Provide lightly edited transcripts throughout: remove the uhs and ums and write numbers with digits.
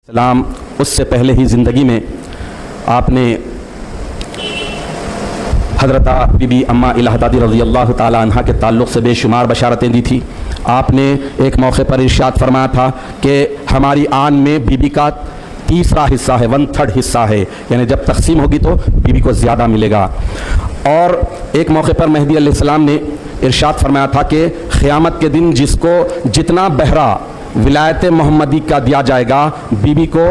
سلام اس سے پہلے ہی زندگی میں آپ نے حضرت بی بی اماں الہدادی رضی اللہ تعالی عنہ کے تعلق سے بے شمار بشارتیں دی تھی۔ آپ نے ایک موقع پر ارشاد فرمایا تھا کہ ہماری آن میں بی بی کا تیسرا حصہ ہے، 1/3 حصہ ہے، یعنی جب تقسیم ہوگی تو بی بی کو زیادہ ملے گا۔ اور ایک موقع پر مہدی علیہ السلام نے ارشاد فرمایا تھا کہ قیامت کے دن جس کو جتنا بہرا ولایت محمدی کا دیا جائے گا، بی بی کو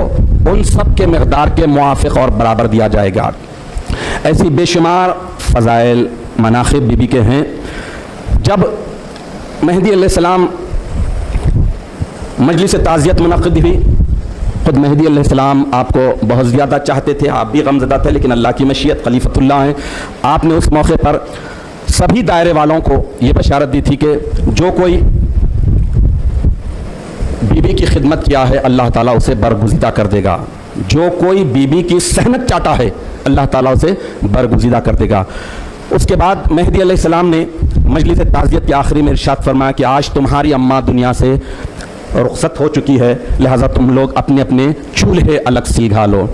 ان سب کے مقدار کے موافق اور برابر دیا جائے گا۔ ایسی بے شمار فضائل مناقب بی بی کے ہیں۔ جب مہدی علیہ السلام مجلس تعزیت منعقد ہوئی، خود مہدی علیہ السلام آپ کو بہت زیادہ چاہتے تھے، آپ بھی غمزدہ تھے، لیکن اللہ کی مشیت، خلیفۃ اللہ ہیں۔ آپ نے اس موقع پر سبھی دائرے والوں کو یہ بشارت دی تھی کہ جو کوئی بی بی کی خدمت کیا ہے اللہ تعالیٰ اسے برگزیدہ کر دے گا، جو کوئی بی بی کی صحنت چاہتا ہے اللہ تعالیٰ اسے برگزیدہ کر دے گا۔ اس کے بعد مہدی علیہ السلام نے مجلس تعزیت کے آخری میں ارشاد فرمایا کہ آج تمہاری اماں دنیا سے رخصت ہو چکی ہے، لہٰذا تم لوگ اپنے اپنے چولہے الگ سلگھا لو۔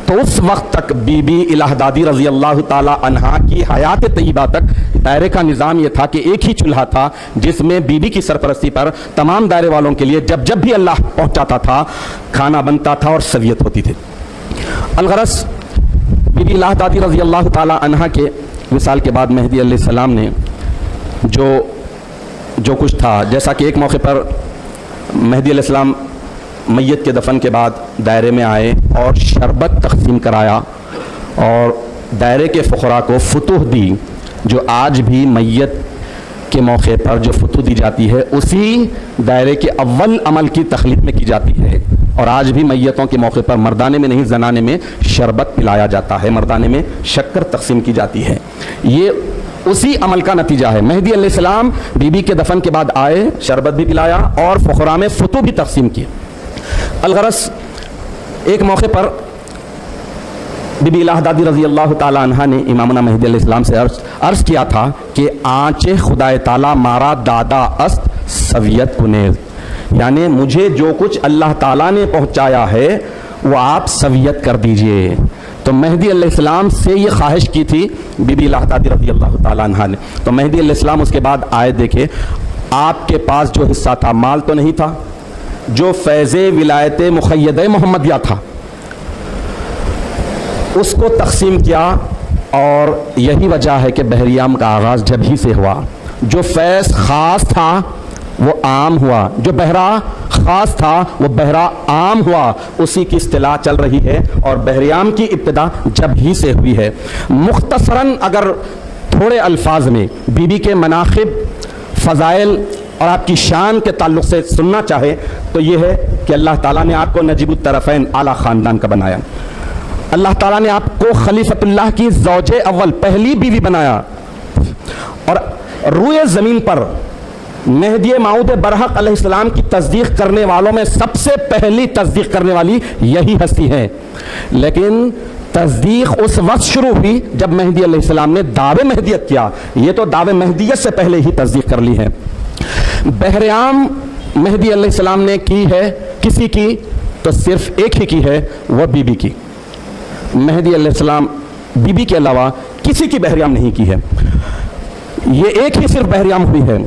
تو اس وقت تک بی بی الہدادی رضی اللہ تعالی عنہا کی حیات طیبہ تک دائرے کا نظام یہ تھا کہ ایک ہی چولہا تھا جس میں بی بی کی سرپرستی پر تمام دائرے والوں کے لیے جب جب بھی اللہ پہنچاتا تھا کھانا بنتا تھا اور سویت ہوتی تھی۔ الغرض بی بی الہدادی رضی اللہ تعالی عنہا کے وصال کے بعد مہدی علیہ السلام نے جو کچھ تھا، جیسا کہ ایک موقع پر مہدی علیہ السلام میت کے دفن کے بعد دائرے میں آئے اور شربت تقسیم کرایا اور دائرے کے فقراء کو فتوح دی، جو آج بھی میت کے موقع پر جو فتوح دی جاتی ہے اسی دائرے کے اول عمل کی تخلیق میں کی جاتی ہے، اور آج بھی میتوں کے موقع پر مردانے میں نہیں زنانے میں شربت پلایا جاتا ہے، مردانے میں شکر تقسیم کی جاتی ہے۔ یہ اسی عمل کا نتیجہ ہے۔ مہدی علیہ السلام بی بی کے دفن کے بعد آئے، شربت بھی پلایا اور فقراء میں فتوح بھی تقسیم کی۔ الغرض ایک موقع پر بی بی الہدادی رضی اللہ تعالی عنہ نے امامنا مہدی علیہ السلام سے عرض کیا تھا کہ آنچ خدای تعالی مارا دادا است سویت کنیز، یعنی مجھے جو کچھ اللہ تعالیٰ نے پہنچایا ہے وہ آپ سویت کر دیجئے۔ تو مہدی علیہ السلام سے یہ خواہش کی تھی بی بی الہدادی رضی اللہ تعالی عنہ نے۔ تو مہدی علیہ السلام اس کے بعد آئے، دیکھے آپ کے پاس جو حصہ تھا، مال تو نہیں تھا، جو فیض ولایت مقیدہ محمدیہ تھا اس کو تقسیم کیا، اور یہی وجہ ہے کہ بحریام کا آغاز جب ہی سے ہوا۔ جو فیض خاص تھا وہ عام ہوا، جو بہرا خاص تھا وہ بہرا عام ہوا، اسی کی اصطلاح چل رہی ہے، اور بحریام کی ابتدا جب ہی سے ہوئی ہے۔ مختصراً اگر تھوڑے الفاظ میں بی بی کے مناقب، فضائل اور آپ کی شان کے تعلق سے سننا چاہے تو یہ ہے کہ اللہ تعالیٰ نے آپ کو نجیب الطرفین اعلیٰ خاندان کا بنایا، اللہ تعالیٰ نے آپ کو خلیفۃ اللہ کی زوج اول پہلی بیوی بنایا، اور روئے زمین پر مہدی موعود برحق علیہ السلام کی تصدیق کرنے والوں میں سب سے پہلی تصدیق کرنے والی یہی ہستی ہے۔ لیکن تصدیق اس وقت شروع ہوئی جب مہدی علیہ السلام نے دعوے مہدیت کیا، یہ تو دعوے مہدیت سے پہلے ہی تصدیق کر لی ہے۔ بحریام مہدی علیہ السلام نے کی ہے، کسی کی تو صرف ایک ہی کی ہے، وہ بی بی کی۔ مہدی علیہ السلام بی بی کے علاوہ کسی کی بحریام نہیں کی ہے، یہ ایک ہی صرف بحریام ہوئی ہے۔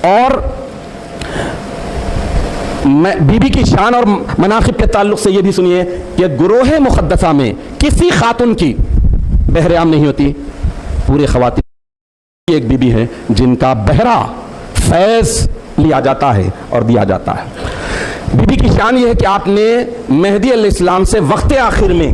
اور بی بی کی شان اور مناقب کے تعلق سے یہ بھی سنیے کہ گروہ مقدسہ میں کسی خاتون کی بحریام نہیں ہوتی، پورے خواتین ایک بی بی ہے جن کا بہرا فیض لیا جاتا ہے اور دیا جاتا ہے۔ بی بی کی شان یہ ہے کہ آپ نے مہدی علیہ السلام سے وقت آخر میں،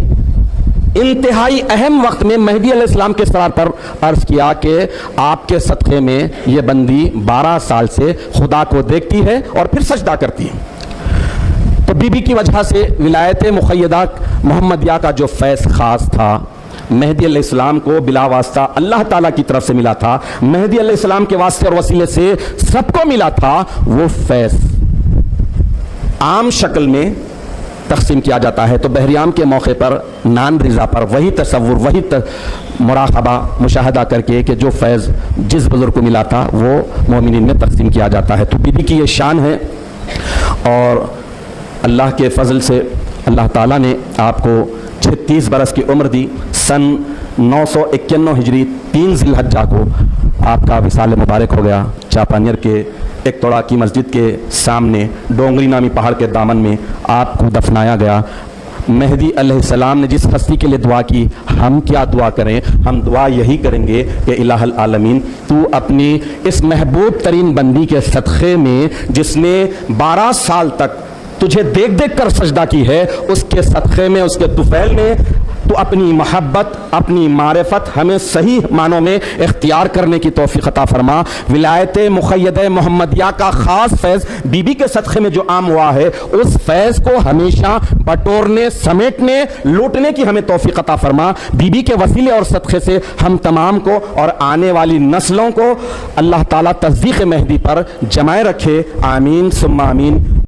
انتہائی اہم وقت میں مہدی علیہ السلام کے سرار پر عرض کیا کہ آپ کے صدقے میں یہ بندی 12 سال سے خدا کو دیکھتی ہے اور پھر سجدہ کرتی ہے۔ تو بی بی کی وجہ سے ولایت مقیدہ محمدیہ کا جو فیض خاص تھا مہدی علیہ السلام کو بلا واسطہ اللہ تعالیٰ کی طرف سے ملا تھا، مہدی علیہ السلام کے واسطے اور وسیلے سے سب کو ملا تھا، وہ فیض عام شکل میں تقسیم کیا جاتا ہے۔ تو بحریام کے موقع پر نان رضا پر وہی تصور، وہی مراقبہ مشاہدہ کر کے کہ جو فیض جس بزرگ کو ملا تھا وہ مومنین میں تقسیم کیا جاتا ہے۔ تو بی بی کی یہ شان ہے، اور اللہ کے فضل سے اللہ تعالیٰ نے آپ کو 36 برس کی عمر دی. سن 951 ہجری 3 ذی الحجہ کو آپ کا وصال مبارک ہو گیا. چاپانیر کے ایک توڑا کی مسجد کے سامنے ڈونگری نامی پہاڑ کے دامن میں آپ کو دفنایا گیا. مہدی علیہ السلام نے جس ہستی کے لیے دعا کی، ہم کیا دعا کریں؟ ہم دعا یہی کریں گے کہ الہ العالمین تو اپنی اس محبوب ترین بندی کے صدقے میں، جس نے 12 سال تک تجھے دیکھ دیکھ کر سجدہ کی ہے، اس کے صدقے میں، اس کے طفیل میں تو اپنی محبت، اپنی معرفت ہمیں صحیح معنوں میں اختیار کرنے کی توفیق عطا فرما. ولایت مقیدہ محمدیہ کا خاص فیض بی بی کے صدقے میں جو عام ہوا ہے، اس فیض کو ہمیشہ بٹورنے، سمیٹنے، لوٹنے کی ہمیں توفیق عطا فرما. بی بی کے وسیلے اور صدقے سے ہم تمام کو اور آنے والی نسلوں کو اللہ تعالیٰ تصدیق مہدی پر جمائے رکھے. آمین ثم آمین.